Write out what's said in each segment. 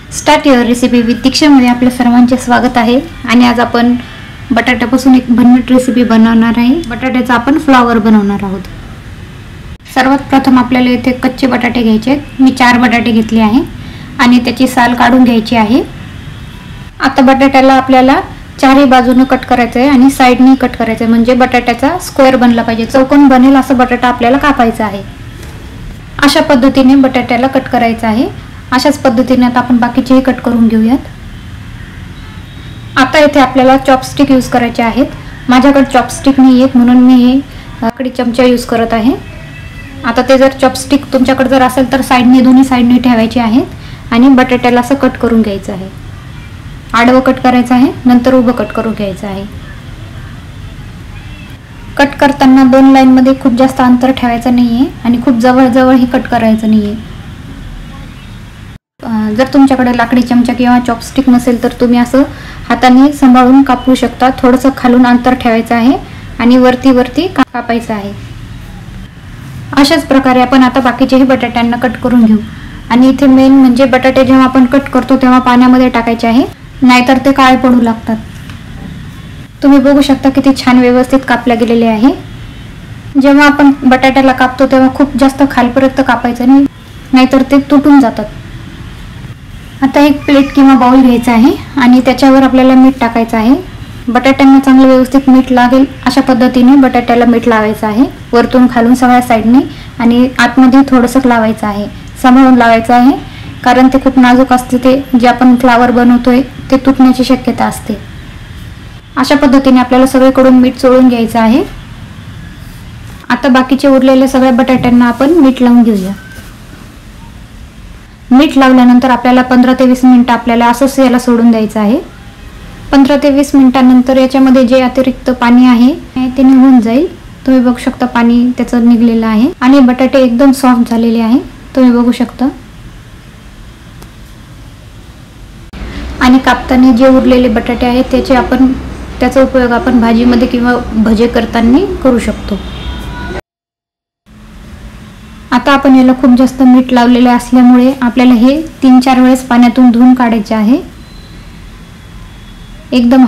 Start your recipe with दीक्षामध्ये आपल्या सर्वांचे स्वागत आहे। आणि आज आपण बटाट्यापासून एक भन्नट रेसिपी बनवणार आहे। बटाट्याचा आपण फ्लावर बनवणार आहोत। सर्वात प्रथम आपल्याला इथे कच्चे बटाटे घ्यायचे आहेत। मी 4 बटाटे घेतले आहे आणि त्याची साल काढून घ्यायची आहे। आता बटाट्याला आपल्याला चारही बाजूने कट करायचं आहे आणि साइडनी कट करायचं आहे, म्हणजे बटाट्याचा स्क्वेअर बनला पाहिजे, चौकोन बनेल असं बटाटा आपल्याला कापायचा आहे। अशा पद्धतीने बटाट्याला कट करायचं आहे। अशाच पद्धतीने आता आपण बाकीचेही कट करून घेऊयात। आता इथे आपल्याला चॉपस्टिक यूज करायचे आहेत। माझ्याकडे चॉपस्टिक नाही आहेत म्हणून मी हे लाकडी चमचा यूज करत आहे। आता ते जर चॉपस्टिक तुमच्याकडे जर असेल तर साइडने दोन्ही साइडने ठेवायचे आहेत आणि बटाट्याला असं कट करून घ्यायचं आहे। आडवं कट करायचं आहे, नंतर उभं कट करून घ्यायचं आहे। कट करताना 2 लाईन मध्ये खूप जास्त अंतर ठेवायचं नाहीये आणि खूप जवळ जवळ ही कट करायचं नाहीये। जर तुमच्याकडे लाकडी चमचा किंवा चॉपस्टिक नसेल तर तुम्ही असं हाताने सांभाळून कापू शकता। थोडंसं खालून अंतर ठेवायचं आहे आणि वरती कापायचं आहे। अशाच प्रकारे आपण आता बाकीचेही बटाट्यांना कट करून घेऊ। आणि इथे मेन म्हणजे बटाटे जेव्हा आपण कट करतो तेव्हा पाण्यामध्ये टाकायचे आहे, नाहीतर ते काळे पडू लागतात। तुम्ही बघू शकता किती छान व्यवस्थित कापले गेलेले आहे। जेव्हा आपण बटाट्याला कापतो तेव्हा खूप जास्त खालपर्यंत कापायचं नाही, नाहीतर ते तुटून जातात। आता एक प्लेट किंवा बाउल घ्यायचा आहे आणि त्याच्यावर आपल्याला मीठ टाकायचं आहे। बटाट्यांना चांगलं व्यवस्थित मीठ लागेल अशा पद्धतीने बटाट्याला मीठ लावायचं आहे, वरतून खालून सगळ्या साइडने आणि आतमध्ये थोडंसं लावायचं आहे। सांभाळून लावायचं आहे, कारण ते खूप नाजूक असते। ते जे आपण फ्लावर बनवतोय ते तुटण्याची शक्यता असते। अशा पद्धतीने आपल्याला सगळीकडून मीठ चोळून घ्यायचं आहे। आता बाकीचे उरलेले सगळ्या बटाट्यांना आपण मीठ लावून घेऊया। मीठ लावल्यानंतर आपल्याला 15 ते 20 मिनिटं आपल्याला असंच याला सोडून द्यायचं आहे। 15 ते 20 मिनिटांनंतर याच्यामध्ये जे अतिरिक्त पाणी आहे ते निघून जाईल। तुम्ही बघू शकता पाणी त्याचं निघलेलं आहे आणि बटाटे एकदम सॉफ्ट झालेले आहे, तुम्ही बघू शकता। आणि कापताना जे उरलेले बटाटे आहेत त्याचा उपयोग आपण भाजीमध्ये किंवा भजे करताना करू शकतो। आता आपण याला खूप जास्त मीठ लावलेले असल्यामुळे आपल्याला हे 3-4 वेळेस पाण्यातून धुवून काढायचे आहे। एकदम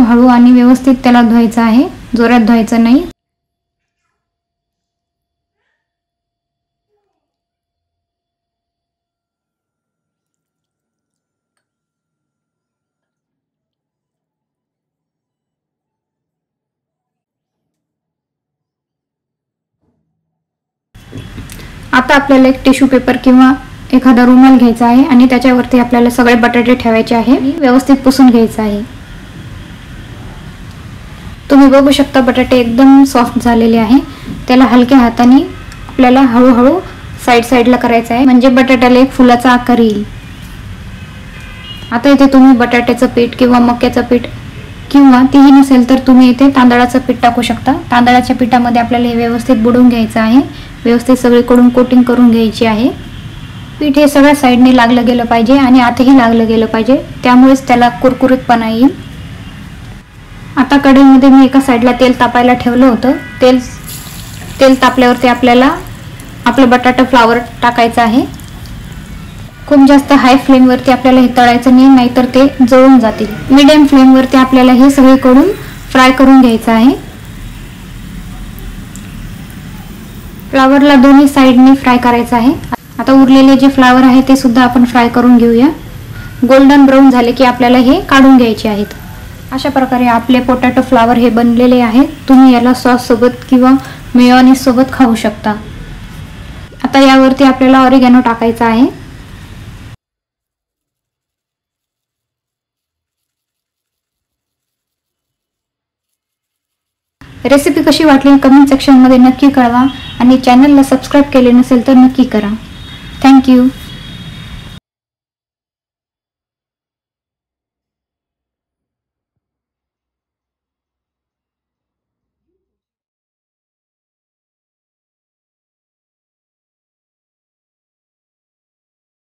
हळू आणि व्यवस्थित त्याला धुवायचं आहे, जोरात धुवायचं नाही। आता आपल्याला एक टिश्यू पेपर किंवा एखादा रुमाल घ्यायचा आहे आणि त्याच्यावरती आपल्याला सगळे बटाटे ठेवायचे आहे आणि व्यवस्थित पुसून घ्यायचं आहे। तुम्ही बघू शकता बटाटे एकदम सॉफ्ट झालेले आहे। त्याला हलक्या हाताने आपल्याला हळूहळू साइडला करायचं आहे, म्हणजे बटाट्याला एक फुलाचा आकार येईल। आता इथे तुम्ही बटाट्याचं पीठ किंवा मक्याचं पीठ किंवा तेही नसेल तर तुम्ही इथे तांदळाचं पीठ टाकू शकता। तांदळाच्या पिठामध्ये आपल्याला हे व्यवस्थित बुडवून घ्यायचं आहे, व्यवस्थित सगळीकडून कोटिंग करून घ्यायची आहे। पीठ हे सगळ्या साइडने लागलं गेलं पाहिजे आणि आतही लागलं गेलं पाहिजे, त्यामुळेच त्याला कुरकुरीतपणा येईल। आता कढईमध्ये मी एका साइडला तेल तापायला ठेवलं होतं। तेल तापल्यावरती आपल्याला आपलं बटाटा फ्लावर टाकायचं आहे। खूप जास्त हाय फ्लेमवरती आपल्याला हे तळायचं नाही, नाहीतर ते जळून जातील। मीडियम फ्लेमवरती आपल्याला हे सगळीकडून फ्राय करून घ्यायचं आहे। फ्लावरला दोन्ही साइडनी फ्राय करायचं आहे। आता उरलेले जे फ्लावर आहे ते सुद्धा आपण फ्राय करून घेऊया। गोल्डन ब्राउन झाले की आपल्याला हे काढून घ्यायचे आहेत। अशा प्रकारे आपले पोटॅटो फ्लावर हे बनलेले आहेत। तुम्ही याला सॉस सोबत किंवा मेयोनीज सोबत खाऊ शकता। आता यावरती आपल्याला ऑरिगॅनो टाकायचा आहे। रेसिपी कशी वाटली कमेंट सेक्शन मध्ये नक्की कळवा आणि चॅनलला सबस्क्राइब केले नसेल तर नक्की करा। Thank you.